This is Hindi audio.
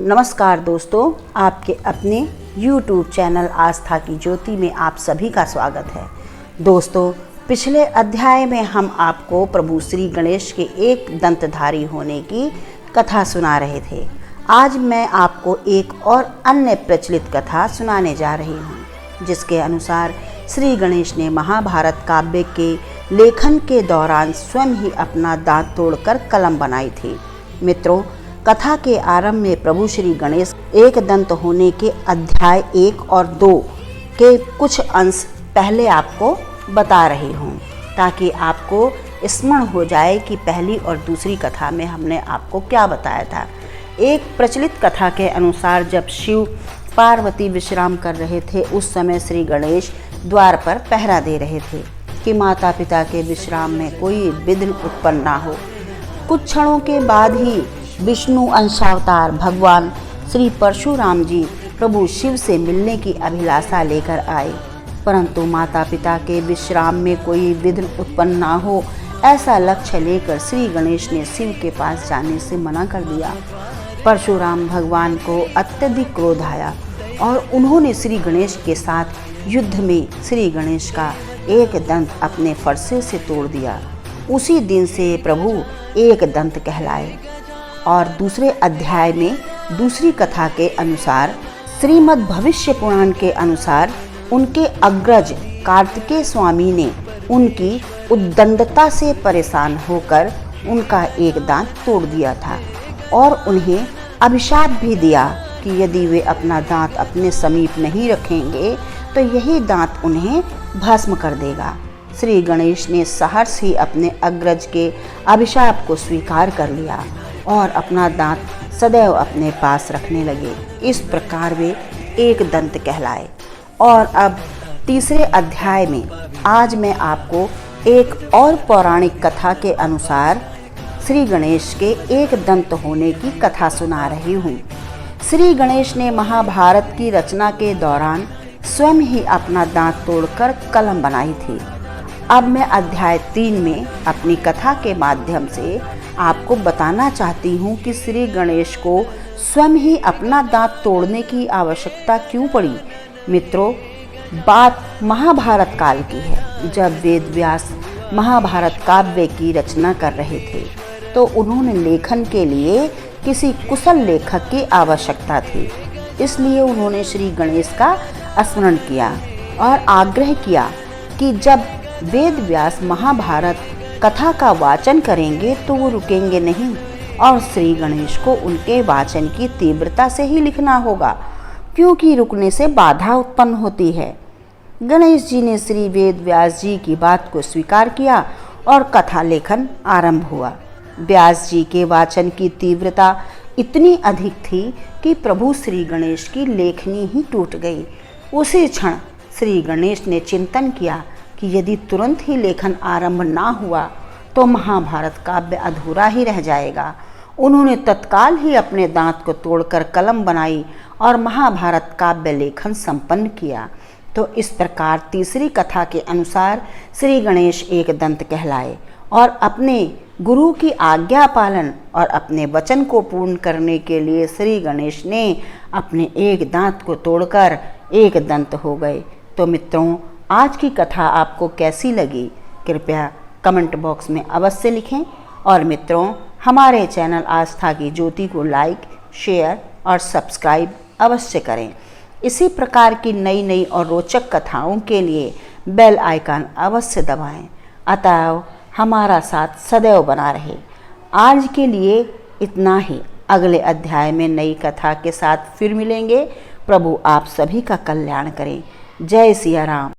नमस्कार दोस्तों, आपके अपने YouTube चैनल आस्था की ज्योति में आप सभी का स्वागत है। दोस्तों, पिछले अध्याय में हम आपको प्रभु श्री गणेश के एक दंतधारी होने की कथा सुना रहे थे। आज मैं आपको एक और अन्य प्रचलित कथा सुनाने जा रही हूँ, जिसके अनुसार श्री गणेश ने महाभारत काव्य के लेखन के दौरान स्वयं ही अपना दांत तोड़कर कलम बनाई थी। मित्रों, कथा के आरंभ में प्रभु श्री गणेश एक दंत होने के अध्याय 1 और 2 के कुछ अंश पहले आपको बता रही हूँ, ताकि आपको स्मरण हो जाए कि पहली और दूसरी कथा में हमने आपको क्या बताया था। एक प्रचलित कथा के अनुसार जब शिव पार्वती विश्राम कर रहे थे, उस समय श्री गणेश द्वार पर पहरा दे रहे थे कि माता पिता के विश्राम में कोई विघ्न उत्पन्न ना हो। कुछ क्षणों के बाद ही विष्णु अंशावतार भगवान श्री परशुराम जी प्रभु शिव से मिलने की अभिलाषा लेकर आए, परंतु माता पिता के विश्राम में कोई विघ्न उत्पन्न ना हो, ऐसा लक्ष्य लेकर श्री गणेश ने शिव के पास जाने से मना कर दिया। परशुराम भगवान को अत्यधिक क्रोध आया और उन्होंने श्री गणेश के साथ युद्ध में श्री गणेश का एक दंत अपने फरसे से तोड़ दिया। उसी दिन से प्रभु एक दंत कहलाए। और दूसरे अध्याय में दूसरी कथा के अनुसार श्रीमद् भविष्य पुराण के अनुसार उनके अग्रज कार्तिकेय स्वामी ने उनकी उद्दंडता से परेशान होकर उनका एक दांत तोड़ दिया था और उन्हें अभिशाप भी दिया कि यदि वे अपना दांत अपने समीप नहीं रखेंगे तो यही दांत उन्हें भस्म कर देगा। श्री गणेश ने सहर्ष ही अपने अग्रज के अभिशाप को स्वीकार कर लिया और अपना दांत सदैव अपने पास रखने लगे। इस प्रकार वे एक दंत कहलाए। और अब तीसरे अध्याय में आज मैं आपको एक और पौराणिक कथा के अनुसार श्री गणेश के एक दंत होने की कथा सुना रही हूँ। श्री गणेश ने महाभारत की रचना के दौरान स्वयं ही अपना दांत तोड़कर कलम बनाई थी। अब मैं अध्याय 3 में अपनी कथा के माध्यम से आपको बताना चाहती हूँ कि श्री गणेश को स्वयं ही अपना दांत तोड़ने की आवश्यकता क्यों पड़ी। मित्रों, बात महाभारत काल की है। जब वेद व्यास महाभारत काव्य की रचना कर रहे थे तो उन्होंने लेखन के लिए किसी कुशल लेखक की आवश्यकता थी। इसलिए उन्होंने श्री गणेश का स्मरण किया और आग्रह किया कि जब वेद व्यास महाभारत कथा का वाचन करेंगे तो वो रुकेंगे नहीं और श्री गणेश को उनके वाचन की तीव्रता से ही लिखना होगा, क्योंकि रुकने से बाधा उत्पन्न होती है। गणेश जी ने श्री वेद व्यास जी की बात को स्वीकार किया और कथा लेखन आरंभ हुआ। व्यास जी के वाचन की तीव्रता इतनी अधिक थी कि प्रभु श्री गणेश की लेखनी ही टूट गई। उसी क्षण श्री गणेश ने चिंतन किया कि यदि तुरंत ही लेखन आरंभ ना हुआ तो महाभारत काव्य अधूरा ही रह जाएगा। उन्होंने तत्काल ही अपने दांत को तोड़कर कलम बनाई और महाभारत काव्य लेखन संपन्न किया। तो इस प्रकार तीसरी कथा के अनुसार श्री गणेश एक दंत कहलाए और अपने गुरु की आज्ञा पालन और अपने वचन को पूर्ण करने के लिए श्री गणेश ने अपने एक दांत को तोड़कर एक दंत हो गए। तो मित्रों, आज की कथा आपको कैसी लगी, कृपया कमेंट बॉक्स में अवश्य लिखें। और मित्रों, हमारे चैनल आस्था की ज्योति को लाइक, शेयर और सब्सक्राइब अवश्य करें। इसी प्रकार की नई नई और रोचक कथाओं के लिए बेल आइकन अवश्य दबाएं। अतः हमारा साथ सदैव बना रहे। आज के लिए इतना ही। अगले अध्याय में नई कथा के साथ फिर मिलेंगे। प्रभु आप सभी का कल्याण करें। जय सिया राम।